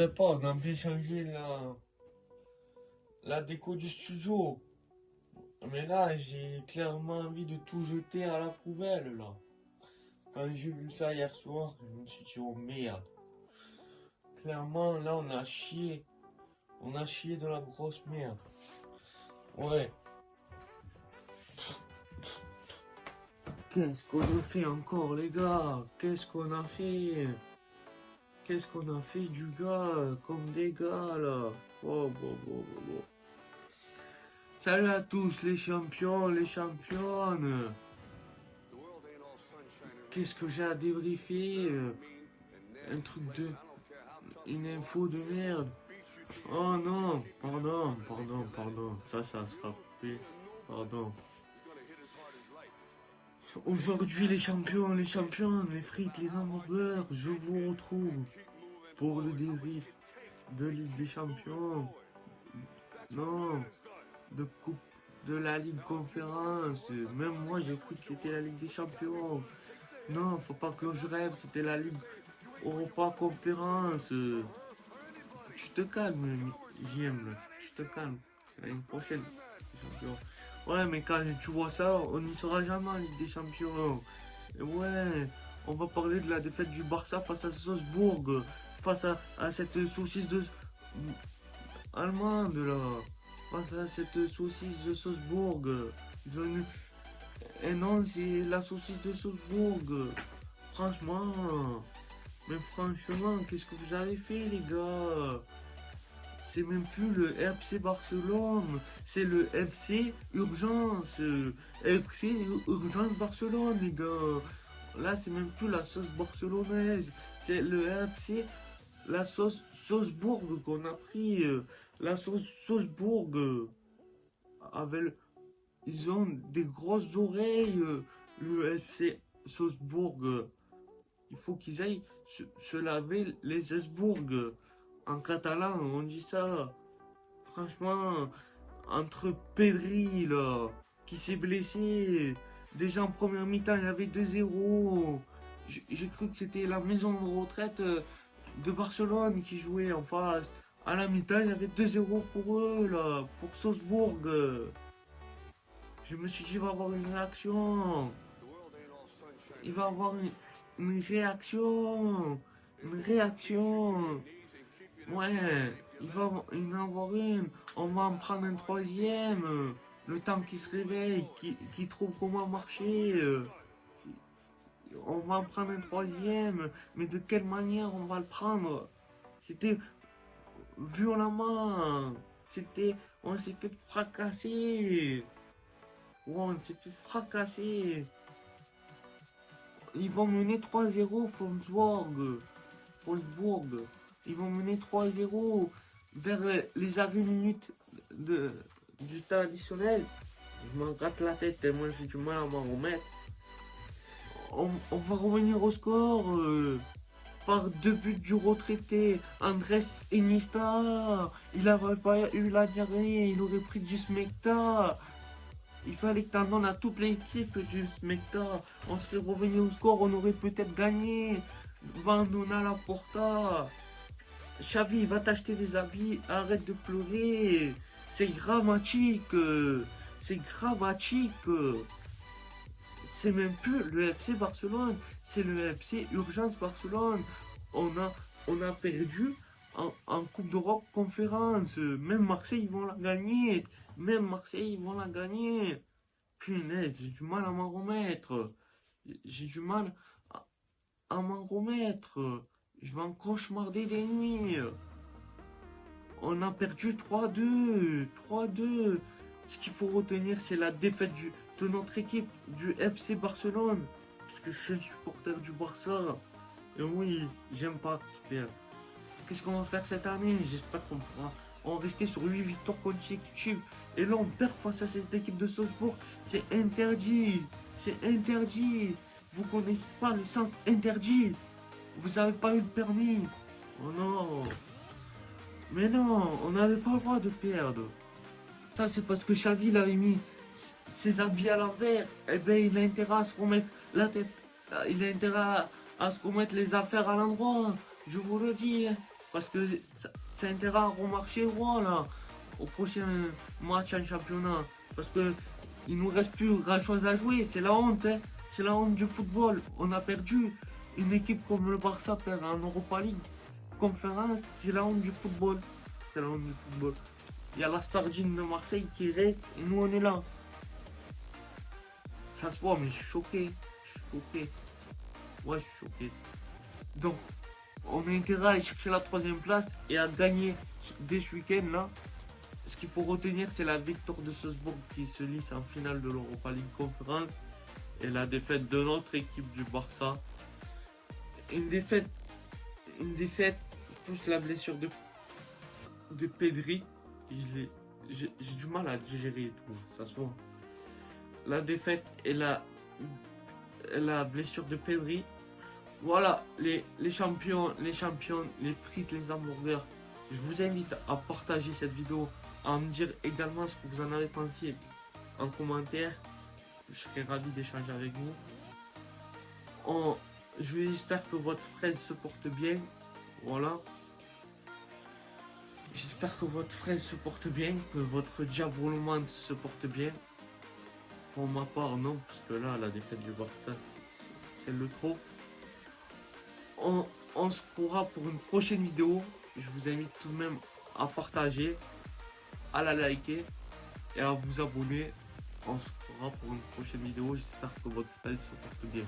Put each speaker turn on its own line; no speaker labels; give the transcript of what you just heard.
savais pas, on a bien changé la déco du studio. Mais là, j'ai clairement envie de tout jeter à la poubelle, là. Quand j'ai vu ça hier soir, je me suis dit, oh merde. Clairement, là, on a chié. On a chié de la grosse merde. Ouais. Qu'est-ce qu'on a fait encore, les gars? Qu'est-ce qu'on a fait? Qu'est-ce qu'on a fait du gars? Comme des gars, là. Oh, bon, bon, bon, bon. Salut à tous, les champions, les championnes. Qu'est-ce que j'ai à débriefer? Un truc de... Une info de merde. Oh non, pardon. Ça sera plus. Pardon. Aujourd'hui, les champions, les frites, les hamburgers, je vous retrouve pour le débrief de Ligue des Champions. Non, de Coupe de la Ligue Conférence. Même moi, j'ai cru que c'était la Ligue des Champions. Non, faut pas que je rêve, c'était la Ligue Europa Conférence. Tu te calmes, JM, tu te calmes. C'est l'année prochaine, champion. Ouais, mais quand tu vois ça, on n'y sera jamais en Ligue des Champions. Et ouais, on va parler de la défaite du Barça face à Salzbourg, face à cette saucisse de allemande là, face à cette saucisse de Salzbourg. Ils ont eu... Et non, c'est la saucisse de Salzbourg. Franchement, mais franchement, qu'est-ce que vous avez fait, les gars? C'est même plus le FC Barcelone, c'est le FC Urgence. FC Urgence Barcelone, les gars. Là, c'est même plus la sauce barcelonaise, c'est le FC, la sauce Salzbourg qu'on a pris. La sauce Salzbourg. Avec ils ont des grosses oreilles, le FC Salzbourg. Il faut qu'ils aillent se laver les Esbourg. En catalan, on dit ça. Franchement, entre Pedri, là, qui s'est blessé. Déjà en première mi-temps, il y avait 2-0. J'ai cru que c'était la maison de retraite de Barcelone qui jouait en face. À la mi-temps, il y avait 2-0 pour eux, là, pour Salzbourg. Je me suis dit, il va y avoir une réaction. Il va y avoir une réaction. Une réaction. Ouais, il va y en avoir une. On va en prendre un troisième. Le temps qu'il se réveille, qu'il trouve comment marcher. On va en prendre un troisième. Mais de quelle manière on va le prendre? C'était violemment. C'était... On s'est fait fracasser. Ouais, on s'est fait fracasser. Ils vont mener 3-0 Wolfsburg. Ils vont mener 3-0 vers les arrêts minutes du temps additionnel. Je m'en gratte la tête, moi j'ai du mal à m'en remettre. On va revenir au score par 2 buts du retraité Andrés Iniesta. Il n'avait pas eu la diarrhée, il aurait pris du smecta. Il fallait que t'en donnes à toute l'équipe du smecta. On serait revenu au score, on aurait peut-être gagné. Vandona la Porta. Xavi, va t'acheter des habits, arrête de pleurer. C'est dramatique. C'est dramatique. C'est même plus le FC Barcelone, c'est le FC Urgence Barcelone. On a perdu en Coupe d'Europe conférence. Même Marseille, ils vont la gagner. Punaise, j'ai du mal à m'en remettre. J'ai du mal à m'en remettre. Je vais en cauchemarder des nuits. On a perdu 3-2. Ce qu'il faut retenir, c'est la défaite de notre équipe, du FC Barcelone. Parce que je suis supporter du Barça. Et oui, j'aime pas qu'ils perdent. Qu'est-ce qu'on va faire cette année? J'espère qu'on pourra en rester sur 8 victoires consécutives. Et là, on perd face à cette équipe de Salzbourg. C'est interdit. Vous connaissez pas le sens interdit. Vous avez pas eu le permis. Oh non. Mais non, on n'avait pas le droit de perdre. Ça, c'est parce que Xavi il avait mis ses habits à l'envers. Eh ben, il a intérêt à se remettre la tête. Il a intérêt à se remettre les affaires à l'endroit. Je vous le dis. Parce que ça a intérêt à remarcher, voilà, au prochain match en championnat. Parce que il nous reste plus grand chose à jouer, c'est la honte, hein. C'est la honte du football. On a perdu. Une équipe comme le Barça perd en Europa League. Conférence, c'est la honte du football. C'est la honte du football. Il y a la Stardine de Marseille qui reste et nous on est là. Ça se voit, mais je suis choqué. Je suis choqué. Ouais, je suis choqué. Donc, on a intérêt à aller chercher la troisième place et à gagner dès ce week-end là. Ce qu'il faut retenir, c'est la victoire de Salzbourg qui se lisse en finale de l'Europa League Conference et la défaite de notre équipe du Barça. Une défaite, plus la blessure de Pedri. J'ai du mal à digérer et tout, ça se voit. La défaite et la blessure de Pedri. Voilà, les champions, les frites, les hamburgers. Je vous invite à partager cette vidéo, à me dire également ce que vous en avez pensé en commentaire. Je serai ravi d'échanger avec vous. J'espère que votre fraise se porte bien. Voilà. J'espère que votre fraise se porte bien, que votre diabolomante se porte bien. Pour ma part, non, parce que là, la défaite du Barça, c'est le trop. On se retrouvera pour une prochaine vidéo. Je vous invite tout de même à partager, à la liker et à vous abonner. On se retrouvera pour une prochaine vidéo. J'espère que votre fraise se porte bien.